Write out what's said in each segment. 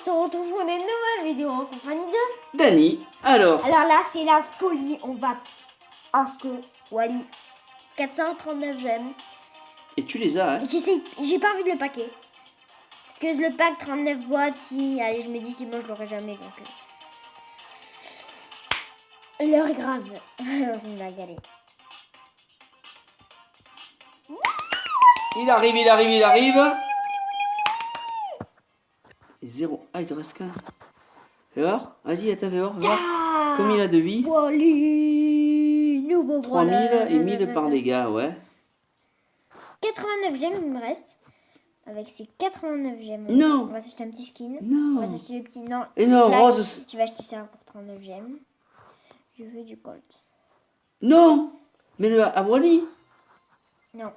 se retrouve pour une nouvelle vidéo en compagnie de Dani. Alors là, c'est la folie. On va acheter Wally 439 gemmes. Et tu les as, hein? J'ai pas envie de le paquer. Parce que le pack 39 boîtes, si. Allez, je me dis, c'est bon, je l'aurai jamais. Donc. L'heure est grave. Non, c'est une blague, allez. Il arrive. Et 0. Ah, il te reste qu'un. Fais voir. Vas-y, attends, fais voir. Combien il a de vie? Wally, nouveau 3000 voilà. et 1000 par dégâts, ouais. 89 gemmes, il me reste. Avec ces 89 gemmes. Non. On va s'acheter un petit skin. Non. On va s'acheter le petit. Non. Et non, Là, Rose. tu vas acheter ça pour 39 gemmes. Je veux du Colt. Non. Mais le à Wally, Non.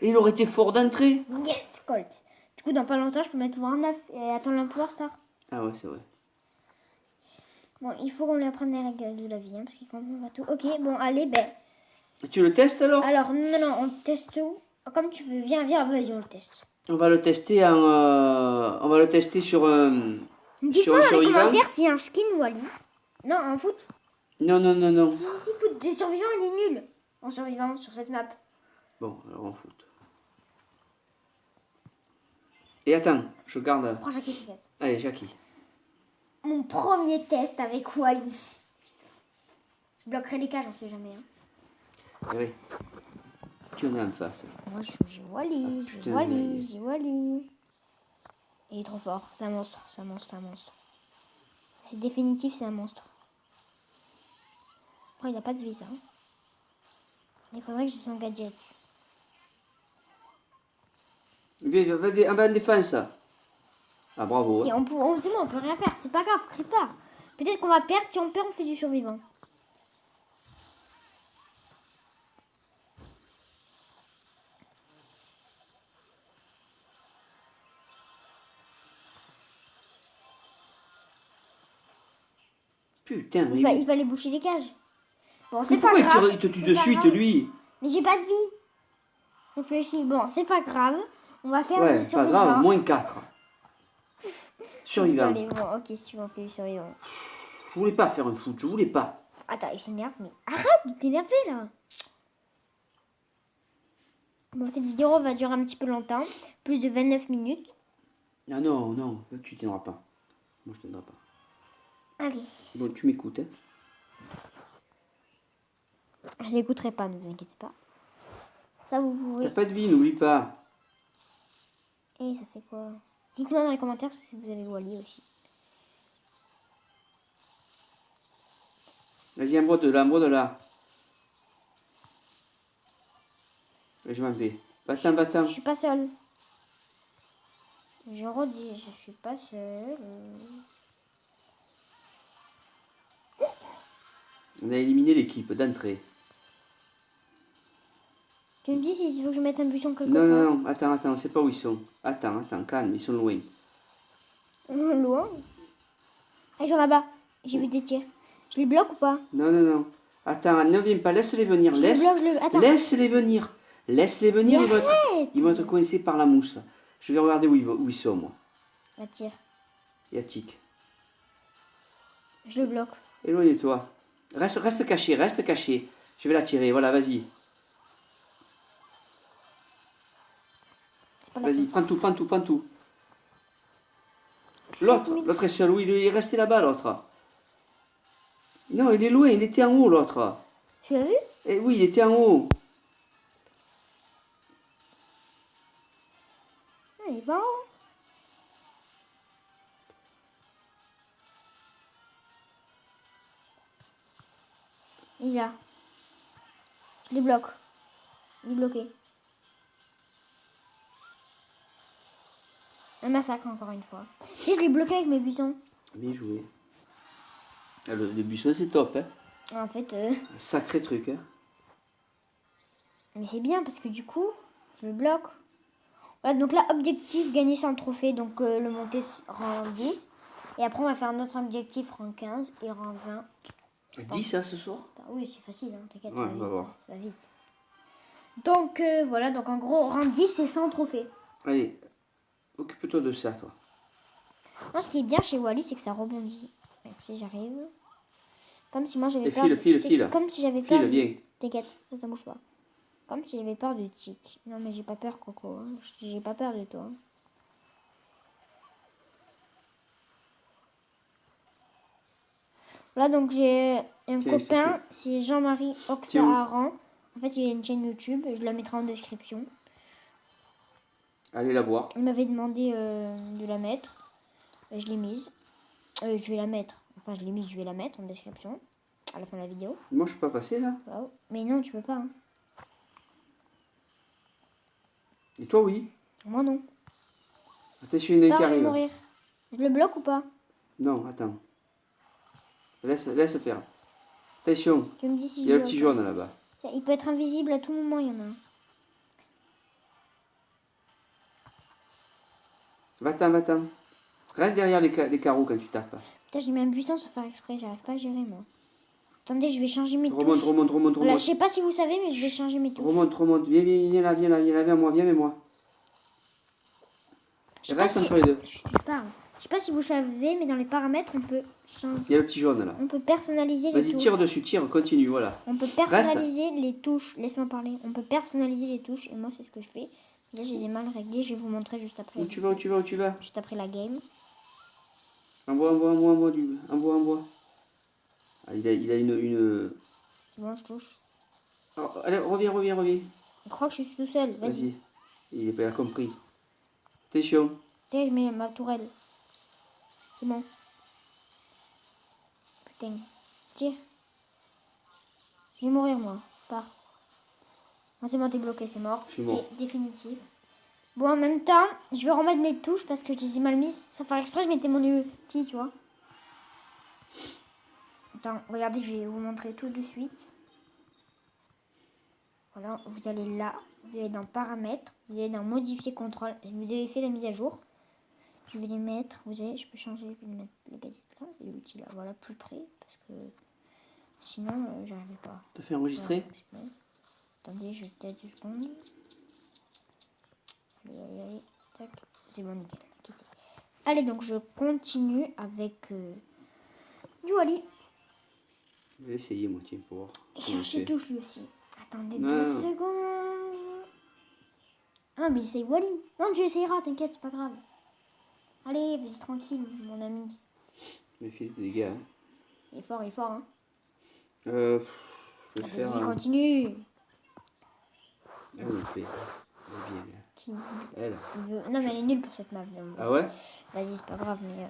il aurait été fort d'entrée. Yes, Colt. Du coup, dans pas longtemps, je peux mettre voir 9 et attendre un pouvoir star. Ah ouais, c'est vrai. Bon, il faut qu'on lui apprenne les règles de la vie, hein, parce qu'il comprend pas tout. Ok, bon, allez, ben. Tu le testes alors? Alors, non, on teste tout. Comme tu veux, viens, vas-y, on le teste. On va le tester on va le tester sur un. Dites-moi dans les survivant. commentaires s'il y a un skin Wally. Non, en foot. Non. Si, foot. Les survivants, il est nul. En survivant sur cette map. Bon, alors on fout. Et attends, je garde. Prends Jackie Piquet. Allez, Jackie. Mon premier test avec Wally. Je bloquerai les cages, on sait jamais. Hein. Oui. Qui en a en face? Moi, j'ai Wally, j'ai putain, Wally, j'ai Wally. Il est trop fort. C'est un monstre, C'est définitif, c'est un monstre. Après, il n'a pas de vie, ça. Hein. Il faudrait que j'ai son gadget. Va en défense. Ah, bravo. Et Hein. c'est bon, on peut rien faire. C'est pas grave, crie pas. Peut-être qu'on va perdre. Si on perd, on fait du survivant. Putain, mais. Il fallait boucher les cages. Bon, Mais c'est pas pourquoi grave. il te tue c'est de pas suite, grave. lui? Mais j'ai pas de vie. Réfléchis. Bon, c'est pas grave. On va faire Ouais, du pas survivant. grave, moins 4. Survivant. Allez, bon, ok, si tu veux, on fait du survivant. Je voulais pas faire un foot, je voulais pas. Attends, il s'énerve, mais arrête de t'énerver là. Bon, cette vidéo va durer un petit peu longtemps. Plus de 29 minutes. Ah non, tu tiendras pas. Moi, je tiendrai pas. Allez. Bon, tu m'écoutes, hein. Je l'écouterai pas, ne vous inquiétez pas. Ça, vous pouvez. T'as pas de vie, n'oublie pas. Et ça fait quoi? Dites-moi dans les commentaires si vous avez Wally aussi. Vas-y, envoie de là. Et je m'en vais. Va-t'en. Je suis pas seule. Je redis, je suis pas seule. On a éliminé l'équipe d'entrée. Tu me dis si tu veux que je mette un buisson quelque part. Non, attends, on sait pas où ils sont. Attends, calme, ils sont loin. Loin. Ah, ils sont là-bas. J'ai vu des tirs. Je les bloque ou pas? Non. Attends, ne viens pas, laisse-les venir. Attends. Laisse-les venir. Laisse-les venir, ils vont être coincés par la mousse. Je vais regarder où ils sont, moi. La tire. Il y a Tic. Je le bloque. Éloigne-toi. Reste caché. Je vais la tirer, voilà, vas-y. C'est pas la Vas-y, fin. prends tout. L'autre est seul, oui, il est resté là-bas, l'autre. Non, il est loin, il était en haut, l'autre. Tu l'as vu? Eh oui, il était en haut. Ah, il est pas en haut. Il est là. Je les bloque. Il est bloqué. Un massacre encore une fois. Et je l'ai bloqué avec mes buissons. Bien joué. Ah, le buisson, c'est top, hein. En fait, Sacré truc, hein. mais c'est bien parce que du coup, je le bloque. Voilà, donc là, objectif, gagner 100 trophées. Donc le monter rang 10. Et après, on va faire un autre objectif, rang 15 et rang 20. 10 ça ce soir? Bah oui, c'est facile, hein, t'inquiète, Ouais, on va voir. ça va vite. Donc voilà, donc en gros, rang 10, c'est 100 trophées. Allez, occupe-toi de ça, toi. Moi, ce qui est bien chez Wally, c'est que ça rebondit. Si j'arrive. Comme si moi j'avais Et peur. file. Comme si j'avais peur. File, viens. T'inquiète, ne te bouge pas. Comme si j'avais peur du tic. Non, mais j'ai pas peur, Coco. Hein. J'ai pas peur de toi. Hein. Là, donc j'ai un Tiens, copain, c'est Jean-Marie Oxaharan. En fait, il a une chaîne YouTube, je la mettrai en description. Allez la voir. Il m'avait demandé de la mettre. Je l'ai mise. Je vais la mettre. Enfin, je l'ai mise, je vais la mettre en description. À la fin de la vidéo. Moi, je suis pas passé là. Wow. Mais non, tu peux pas. Hein. Et toi, oui. Moi, non. Attention, il y en a une Attends, qui je vais arrive. mourir. Je le bloque ou pas? Non, attends. Laisse faire. Attention. Tu me dis si Il y a je le petit bloque. jaune là-bas. Il peut être invisible à tout moment, il y en a un. Va-t'en. Reste derrière les carreaux quand tu tapes. Putain, j'ai mis un buisson sans faire exprès, j'arrive pas à gérer moi. Attendez, je vais changer mes Remonte, touches. remonte. Voilà, je sais pas si vous savez, mais je vais changer mes touches. Remonte. Viens là, vers moi, viens vers moi. Je sais pas Reste si... entre les deux. Je parle. Je sais pas si vous savez, mais dans les paramètres, on peut changer. Il y a le petit jaune là. On peut personnaliser les Vas-y, touches. tire dessus, continue, voilà. On peut personnaliser les touches. Laisse-moi parler. On peut personnaliser les touches, et moi, c'est ce que je fais. Là, je les ai mal réglées, je vais vous montrer juste après. Où tu vas Juste après la game. Envoie. Ah, il a une... C'est bon, je touche. Oh, allez, reviens. Je crois que je suis tout seul. Vas-y. Il a compris. Attention. Tiens, je mets ma tourelle. C'est bon. Putain. Tire. Je vais mourir, moi. Pars. Non, c'est bon, t'es bloqué, c'est mort. Je suis mort. C'est définitif. Bon, en même temps, je vais remettre mes touches parce que je les ai mal mises. Sans faire exprès, je mettais mon ulti, tu vois. Attends, regardez, je vais vous montrer tout de suite. Voilà, vous allez là. Vous allez dans paramètres. Vous allez dans modifier contrôle. Vous avez fait la mise à jour. Je vais les mettre. Vous avez, je peux changer. Je vais mettre les gadgets là et l'outil là. Voilà, plus près. Parce que sinon, j'arrivais pas. T'as fait enregistrer? Voilà, c'est bon. Attendez, je vais peut-être 2 secondes. Allez. Tac. C'est bon, nickel. Quittez. Allez, donc je continue avec du Wally. Je vais essayer, moi, tiens, pour voir. Chercher touche lui aussi. Attendez Non. 2 secondes. Ah, mais essaye Wally. Non, tu essayeras, t'inquiète, c'est pas grave. Allez, vas-y tranquille, mon ami. Méfie des dégâts. Hein. Il est fort, hein. Je vais faire... Vas-y, continue. Elle le fait. Elle est bien, là. Qui Elle. Non, mais elle est nulle pour cette map. Ah ouais? Vas-y, c'est pas grave, mais...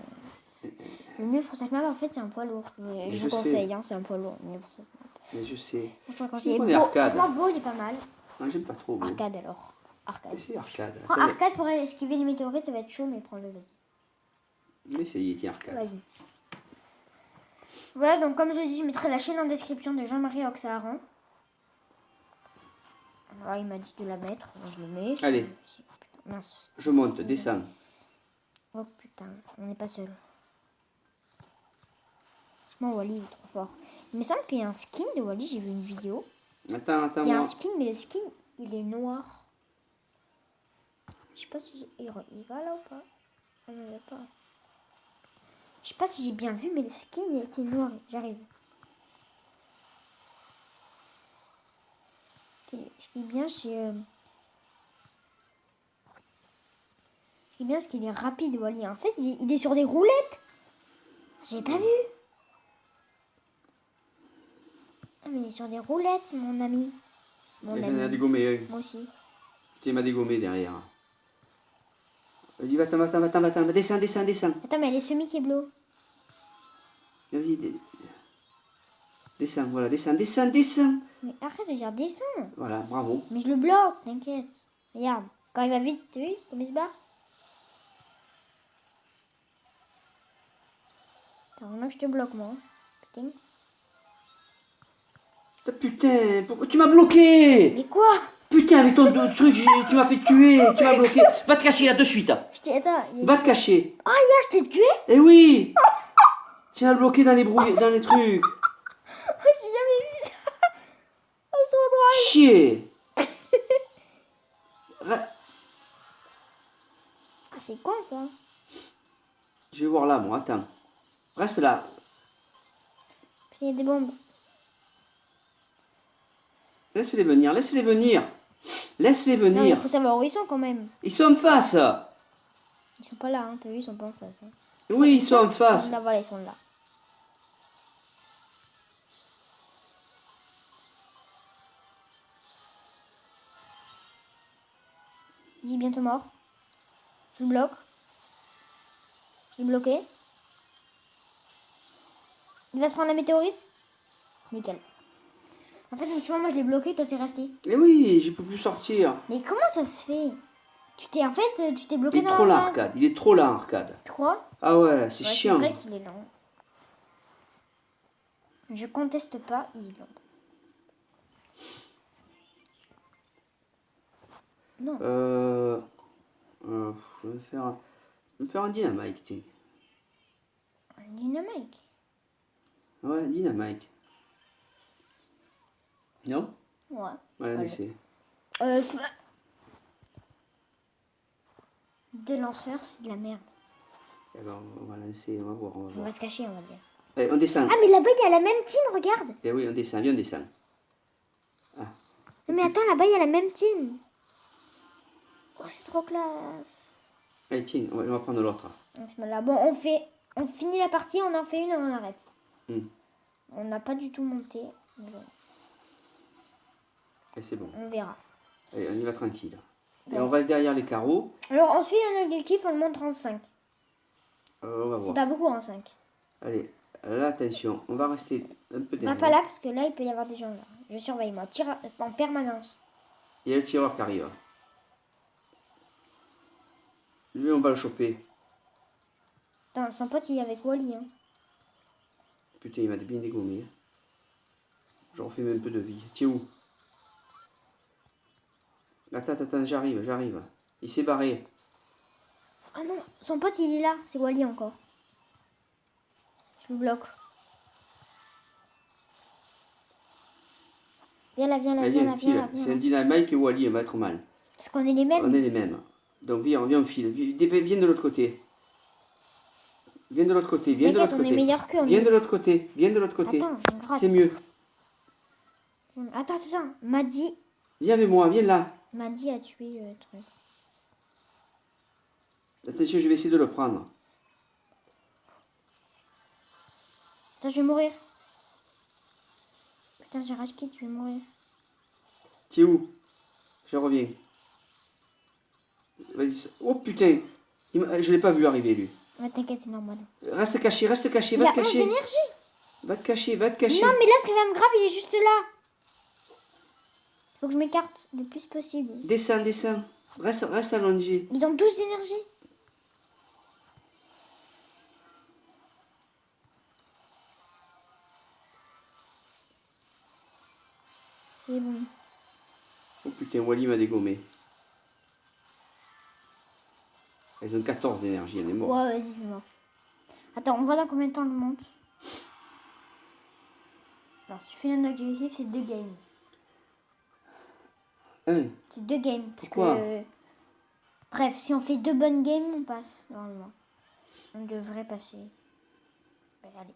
Le mieux pour cette map, en fait, c'est un poids lourd. Je vous sais. conseille, hein, c'est un poids lourd. Mieux pour cette map. Mais je sais. Franchement, quand C'est c'est qu'on beau, est arcade. franchement, beau, il est pas mal. Non, j'aime pas trop. Bon. Arcade, alors. Arcade. C'est arcade. Prends arcade pour esquiver les météorites, ça va être chaud, mais prends-le, vas-y. Mais essayez, tiens, arcade. Vas-y. Voilà, donc comme je l'ai dit, je mettrai la chaîne en description de Jean-Marie Oxaharan. Voilà, il m'a dit de la mettre, donc je le mets. Allez. Putain, mince. Je monte, descends. Oh putain, on n'est pas seul. Franchement, Wally il est trop fort. Il me semble qu'il y a un skin de Wally, j'ai vu une vidéo. Attends, Il y a un moi. skin, mais le skin, il est noir. Je sais pas si il va là ou pas. Ah non, il va pas. Je sais pas si j'ai bien vu, mais le skin il était noir. J'arrive. Ce qui est bien, c'est... Ce qui est bien, c'est qu'il est rapide, Wally. En fait, il est sur des roulettes. J'avais pas vu. Ah, mais il est sur des roulettes, mon ami. Mon Il ami. a dégommé. Moi aussi. Putain, il m'a dégommé derrière. Vas-y, va-t'en. Descends. Attends, mais elle est semi-keblo. Vas-y, descends, voilà, descends. Mais arrête de dire descends. Voilà, bravo. Mais je le bloque, t'inquiète. Regarde, quand il va vite, tu vois comme il se bat. Attends, moi je te bloque, moi. Putain. Putain, pourquoi tu m'as bloqué? Mais quoi? Putain, avec ton truc, tu m'as fait tuer, tu m'as bloqué. Va te cacher là de suite. Attends. Va te cacher. Ah, hier, je t'ai tué? Eh oui. Tu m'as bloqué dans les trucs. Oh, j'ai jamais vu ça. Oh, c'est trop drôle. Chier. Ah, c'est con, ça. Je vais voir là, moi. Attends. Reste là. Il y a des bombes. Laisse-les venir, laisse-les venir. Laisse-les Non, il venir. faut savoir où ils sont quand même. Ils sont en face. Ils sont pas là, hein. T'as vu, ils sont pas en face. Hein. Oui, ils sont en Ils face. sont là, voilà, ils sont là. Il est bientôt mort. Je le bloque. Je l'ai bloqué. Il va se prendre la météorite. Nickel. En fait, tu vois, moi je l'ai bloqué, toi t'es resté. Eh oui, je peux plus sortir. Mais comment ça se fait? Tu t'es bloqué Il est dans trop la lent, base. Arcade. Il est trop lent, Arcade. Tu crois? Ah ouais, c'est Ouais, c'est chiant. vrai qu'il est lent. Je conteste pas, il est lent. Non. Je vais me faire un dynamite, tiens. Un dynamite. Ouais, dynamite. Non? Ouais. Allez, Allez. laissez. Deux lanceurs, c'est de la merde. Eh ben, on va lancer, on va voir, On va se cacher, on va dire. Allez, on descend. Ah, mais là-bas, il y a la même team, regarde. Eh oui, on descend, viens, on descend. Non, mais attends, là-bas, il y a la même team. Oh, c'est trop classe. Allez, tiens, on va prendre l'autre. Là, bon, on finit la partie, on en fait une et on arrête. On n'a pas du tout monté. Bon, Et c'est bon. on verra. Allez, on y va tranquille. Et Ouais. on reste derrière les carreaux. Alors, ensuite, un objectif, on le monte en 5. On va C'est voir. pas beaucoup en 5. Allez, là, attention, on va rester un peu Va derrière. pas là, parce que là, il peut y avoir des gens là. Je surveille, moi. Tire en permanence. Il y a le tireur qui arrive. Lui, on va le choper. Attends, son pote, il est avec Wally. Hein. Putain, il m'a bien dégommé. Je refais même un peu de vie. Tiens où? Attends, j'arrive. Il s'est barré. Ah non, son pote, il est là. C'est Wally encore. Je le bloque. Viens là, viens là, Allez, viens là, file. viens là. C'est un dynamite et Wally, on va être mal. Parce qu'on est les mêmes. On est les mêmes. Donc viens, on file. Viens de l'autre côté. Viens de l'autre côté. T'inquiète, on est meilleur qu'eux. Viens de l'autre côté. Attends, on gratte. C'est mieux. Attends. Maddy Viens avec moi, viens là. a tué le truc. Attention, je vais essayer de le prendre. Attends, je vais mourir. Putain, j'ai rage quit, je vais mourir. Tu es où? Je reviens. Vas-y. Oh putain. Je l'ai pas vu arriver lui. Ouais, t'inquiète, c'est normal. Reste caché, va Il te a 11 cacher. d'énergie. Va te cacher. Non, mais là, ce va me grave, il est juste là. Faut que je m'écarte le plus possible. Descends. Reste allongé. Ils ont 12 d'énergie. C'est bon. Oh putain, Wally m'a dégommé. Elles ont 14 d'énergie, elle est morte. Ouais, vas-y, c'est mort. Attends, on voit dans combien de temps on monte. Alors, si tu fais un objectif, c'est 2 games. Hein? C'est 2 games. Parce Pourquoi que... Bref, si on fait 2 bonnes games, on passe, normalement. On devrait passer. Ben, allez.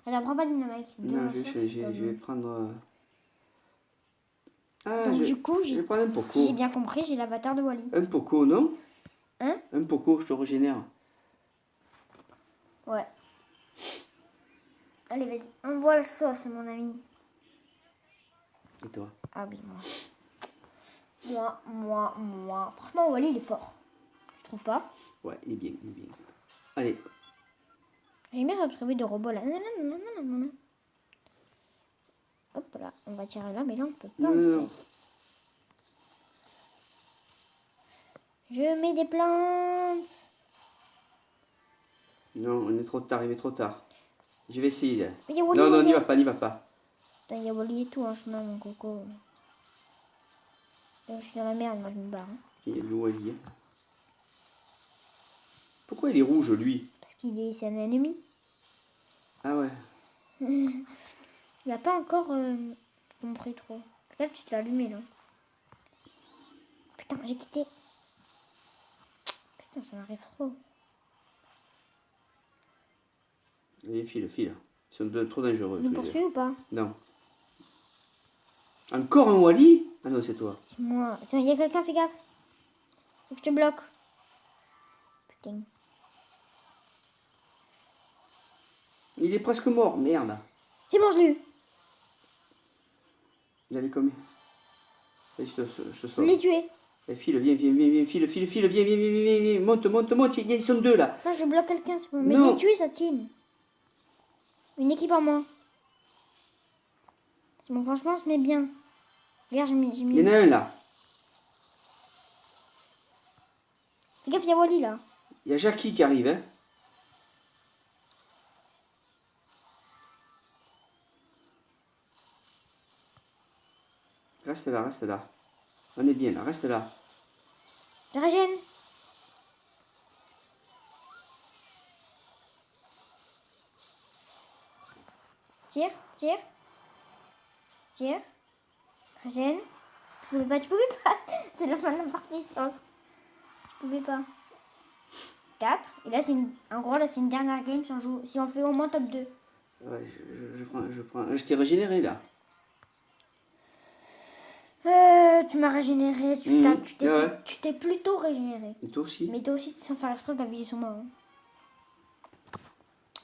Allez, on prend pas dynamite. Non, je vais prendre... Ah, Donc, du coup, je vais prendre un Poco. si j'ai bien compris, j'ai l'avatar de Wally. Un Poco, non? Hein? Un Poco, je te régénère. Ouais. Allez, vas-y. Envoie le sauce, mon ami. Et toi? Ah oui, moi. Franchement, Wally, il est fort. Je trouve pas. Ouais, il est bien. Allez. J'ai bien retrouvé de robots là. Hop là, on va tirer là, mais là on peut pas Non. en fait. Je mets des plantes. Non, on est trop tard, arrivé trop tard. Je vais essayer. Il y a Wally, Non, Wally. n'y va pas. Putain, il y a Wally et tout en chemin, mon coco. Je suis dans la merde, moi je me barre. Hein. Il y a le Wally. Pourquoi il est rouge, lui? Parce c'est un ennemi. Ah ouais. Il a pas encore compris trop. Peut-être que tu t'es allumé là. Putain, j'ai quitté. Putain, ça m'arrive trop. Viens, file. Ils sont trop dangereux. Il nous tous les deux. poursuit ou pas? Non. Encore un Wally? Ah non, c'est toi. C'est moi. Il y a quelqu'un, fais gaffe. Faut que je te bloque. Putain. Il est presque mort, merde. C'est bon, je l'ai eu. Il avait combien? Allez, je te Je sauve. l'ai tué. Allez, file, viens, viens, monte, ils sont deux là. Non, je bloque quelqu'un, c'est bon. Mais Non. je l'ai tué, sa team. Une équipe en moins. C'est bon, franchement, on se met bien. Regarde, j'ai mis... Il y en a un là. Fais gaffe, il y a Wally, là. Il y a Jackie qui arrive, hein. Reste là. On est bien là, reste là. Je régène. Tire. Régène. Tu pouvais pas. C'est la fin de la partie, stop. Je pouvais pas. 4. Et là, en gros, là, c'est une dernière game si on fait au moins top 2. Ouais, je prends. Je t'ai régénéré là. Tu m'as régénéré. Ouais. Tu t'es plutôt régénéré. Et toi aussi. Mais toi aussi, sans faire exprès, t'as visé sur moi. Hein.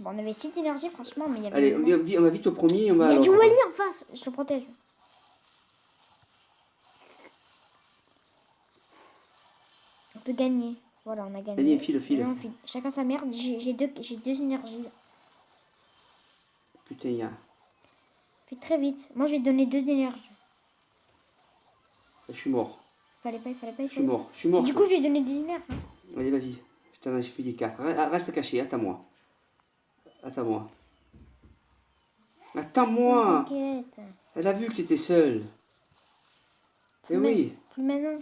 Bon, on avait 6 d'énergie, franchement, mais il y avait... Allez, on va vite au premier. Il y a du Wally en face. Je te protège. On peut gagner. Voilà, on a gagné. Allez, file. Allez, on file. Chacun sa merde. J'ai deux énergies. Putain, il y a. Fais très vite. Moi, je vais te donner 2 d'énergie. Je suis mort. Fallait pas. Je suis mort. Du coup, je vais donner des énergies. Hein. Allez, vas-y. Je t'en ai filé 4. Reste caché, attends-moi. T'inquiète. Elle a vu que tu étais seule. Eh oui. Plus maintenant.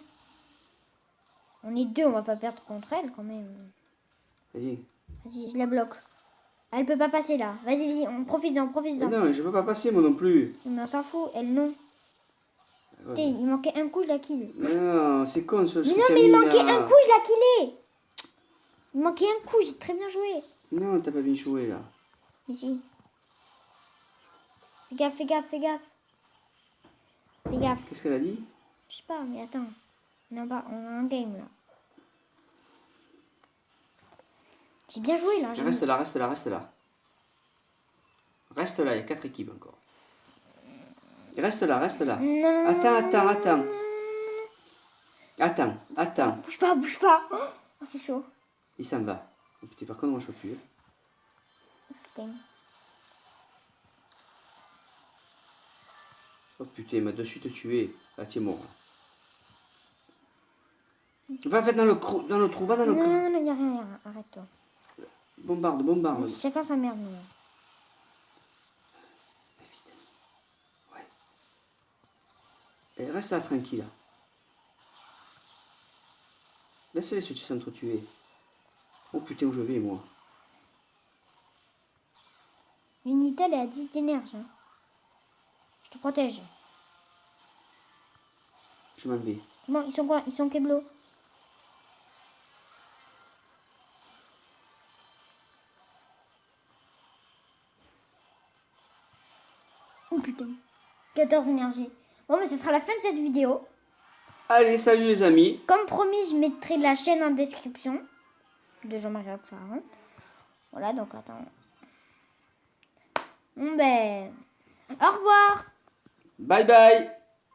On est 2, on va pas perdre contre elle quand même. Vas-y. Vas-y, je la bloque. Elle peut pas passer là. Vas-y, on profite-en. Non, je peux pas passer moi non plus. Mais on s'en fout, elle non. Ouais. Putain, il manquait un coup, je la kill. Non, c'est con ce Mais que non, tu as mais il mis manquait là. un coup, je la killé. Il manquait un coup, j'ai très bien joué. Non, t'as pas bien joué là. Ici. Fais gaffe. Fais gaffe. Qu'est-ce qu'elle a dit? Je sais pas, mais attends. On a un game là. J'ai bien joué là. Reste là. Reste là, il y a 4 équipes encore. Reste là. Non. Attends. Bouge pas. Oh, c'est chaud. Il s'en va. Oh, putain, par contre, moi je peux plus. Putain. Oh putain, il m'a de suite tué. Ah, tu es mort. Va dans le trou, va dans le trou. Non, y a rien. Arrête-toi. Bombarde. Vas-y, chacun sa merde. Nous. Ouais. Et reste là tranquille. Laisse-les s'entretuer. Oh putain, où je vais moi. L'unité elle est à 10 d'énergie. Hein. Je te protège. Je m'en vais. Bon, ils sont quoi? Ils sont Keblo. Oh putain. 14 énergies. Bon, mais ce sera la fin de cette vidéo. Allez, salut les amis. Comme promis, je mettrai la chaîne en description de Jean-Marie Roxarin. Voilà, donc attends. Bon ben, au revoir. Bye bye.